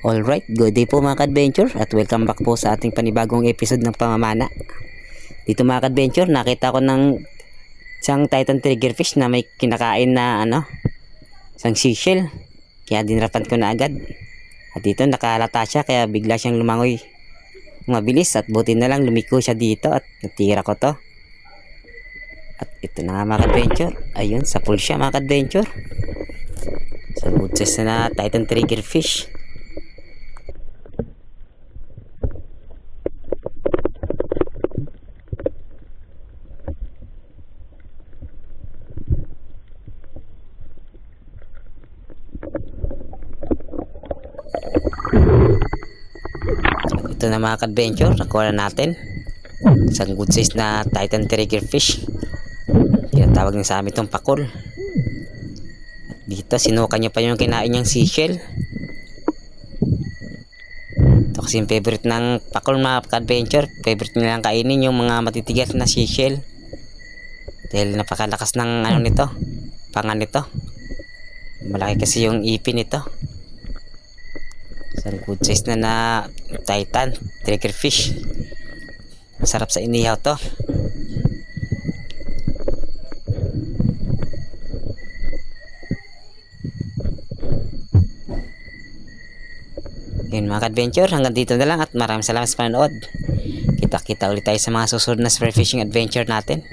Alright, good day po mga ka-adventure at welcome back po sa ating panibagong episode ng pamamana. Dito mga ka-adventure, nakita ko ng isang Titan triggerfish na may kinakain na isang seashell. Kaya dinrapan ko na agad. At dito nakahalata siya kaya bigla siyang lumangoy mabilis at buti na lang lumiko siya dito at natira ko to. At ito na nga mga ka-adventure. Ayun, sa pool siya mga ka-adventure. Sa good size na Titan triggerfish. Ito na mga ka-adventure, nakuha na natin isang good size na Titan triggerfish. Tinatawag niya sa amin itong pakol. Dito sinuka niya pa yung kinain niyang seashell. Ito kasi yung favorite ng pakol mga ka-adventure. Favorite nilang kainin yung mga matitigas na seashell dahil napakalakas ng nito, pangan nito. Malaki kasi yung ipin nito. Isang good size na Titan triggerfish. Masarap sa inihaw to. Yun mga ka-adventure, hanggang dito na lang at maraming salamat sa panonood. Kita-kita ulit tayo sa mga susunod na spearfishing adventure natin.